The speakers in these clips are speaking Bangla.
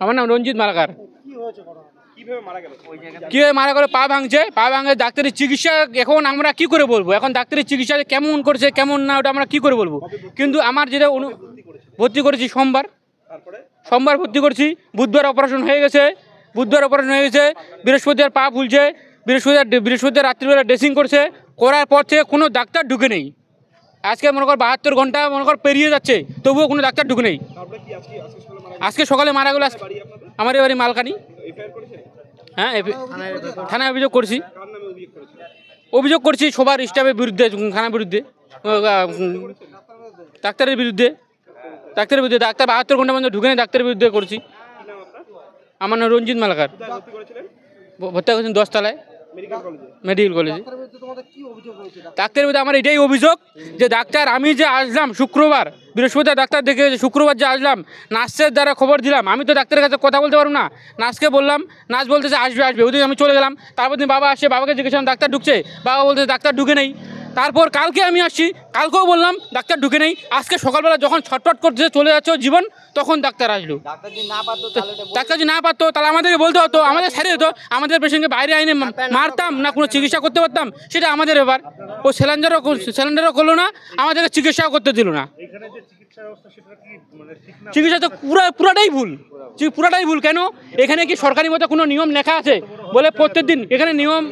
আমার নাম রঞ্জিত মালাকার। কিভাবে মারা গেল? পা ভাঙছে, পা ভাঙে ডাক্তারি চিকিৎসা। এখন আমরা কি করে বলবো? এখন ডাক্তারি চিকিৎসা কেমন করছে কেমন না ওটা আমরা কি করে বলবো? কিন্তু আমার যেটা ভর্তি করেছি সোমবার ভর্তি করছি, বুধবার অপারেশন হয়ে গেছে, বৃহস্পতিবার পা ফুলছে, বৃহস্পতিবার রাত্রিবেলা ড্রেসিং করছে, করার পর থেকে কোনো ডাক্তার ঢুকে নেই। আজকে মনে কর 72 ঘন্টা মনে কর পেরিয়ে যাচ্ছে, তবুও কোনো ডাক্তার ঢুকে নেই। আজকে সকালে মারা গেল। আমার এবারে মালকানি। হ্যাঁ, থানায় অভিযোগ করছি সবার স্টাফের বিরুদ্ধে, থানার বিরুদ্ধে, ডাক্তারের বিরুদ্ধে। ডাক্তার 72 ঘন্টা পর্যন্ত ঢুকে নেই, ডাক্তারের বিরুদ্ধে করছি। আমার নাম রঞ্জিত মালাকার। ভর্তি করেছেন 10 তলায় মেডিকেল কলেজে। ডাক্তারের বিরুদ্ধে আমার এটাই অভিযোগ যে ডাক্তার, আমি যে আসলাম শুক্রবার, বৃহস্পতিবার ডাক্তার দেখে শুক্রবার যে আসলাম, নার্সের দ্বারা খবর দিলাম। আমি তো ডাক্তারের কাছে কথা বলতে পারবো না, নার্সকে বললাম, নার্স বলতেছে আসবে। ওদিকে আমি চলে গেলাম। তারপর দিন বাবা আসছে, বাবাকে জিজ্ঞেসাম ডাক্তার ঢুকছে, বাবা বলতেছে ডাক্তার ঢুকে নেই। তারপর কালকে আমি আসছি, কালকেও বললাম ডাক্তার ঢুকে নেই। আজকে সকালবেলা যখন ছটফট করতে চলে যাচ্ছে জীবন, তখন ডাক্তার আসলো। ডাক্তার যদি না পারতো তাহলে আমাদেরকে বলতে হতো, আমাদের ছেড়ে হতো, আমাদের পেশেন্টকে বাইরে আইনে মারতাম না, কোনো চিকিৎসা করতে পারতাম, সেটা আমাদের ব্যাপার। ও সিলিন্ডারও করলো না, আমাদেরকে চিকিৎসাও করতে দিল না। চিকিৎসা তো পুরাটাই ভুল। কেন? এখানে কি সরকারি মতো কোনো নিয়ম লেখা আছে বলে প্রত্যেক দিন এখানে নিয়ম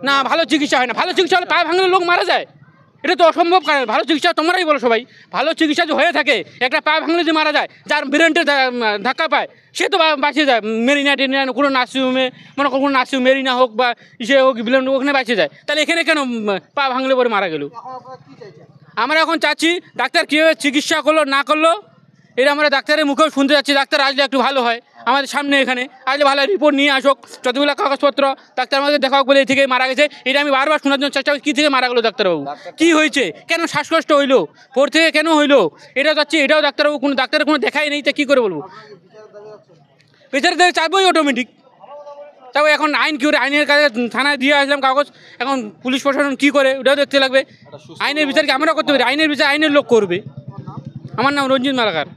না? ভালো চিকিৎসা হয় না। ভালো চিকিৎসা হলে পা ভাঙলে লোক মারা যায়, এটা তো অসম্ভব। কারণ ভালো চিকিৎসা তোমরাই বলো সবাই, ভালো চিকিৎসা যে হয়ে থাকে, একটা পা ভাঙলে যে মারা যায়, যার ব্রেনটে ধাক্কা পায় সে তো বাঁচিয়ে যায়। মেরিনা কোনো নার্সিংহোমে, মনে করো কোনো নার্সিংহোম, মেরিনা হোক বা ইসে হোক, বিলেন ওখানে বাঁচিয়ে যায়, তাহলে এখানে কেন পা ভাঙলে পরে মারা গেল? আমরা এখন চাচ্ছি ডাক্তার কীভাবে চিকিৎসা করলো না করলো, এটা আমরা ডাক্তারের মুখেও শুনতে যাচ্ছি। ডাক্তার আসলে একটু ভালো হয়, আমাদের সামনে এখানে আসলে ভালো রিপোর্ট নিয়ে আসুক, যতগুলো কাগজপত্র, ডাক্তার আমাদের দেখা হোক বলে এই থেকে মারা গেছে। এটা আমি বারবার শোনার জন্য চেষ্টা করি, কী থেকে মারা গেলো ডাক্তারবাবু, কী হয়েছে, কেন শ্বাসকষ্ট হইলো, পর থেকে কেন হইলো, এটাও যাচ্ছি। এটাও ডাক্তারবাবু কোনো ডাক্তারের কোনো দেখাই নেই, তা কী করে বলবো? বিচারের দিকে চাপবই অটোমেটিক। তাও এখন আইন কী করে, আইনের কাছে থানায় দিয়ে আসলাম কাগজ, এখন পুলিশ প্রশাসন কী করে ওটাও দেখতে লাগবে। আইনের বিচারকে আমরা করতে পারি, আইনের বিচার আইনের লোক করবে। আমার নাম রঞ্জিত মালাকার।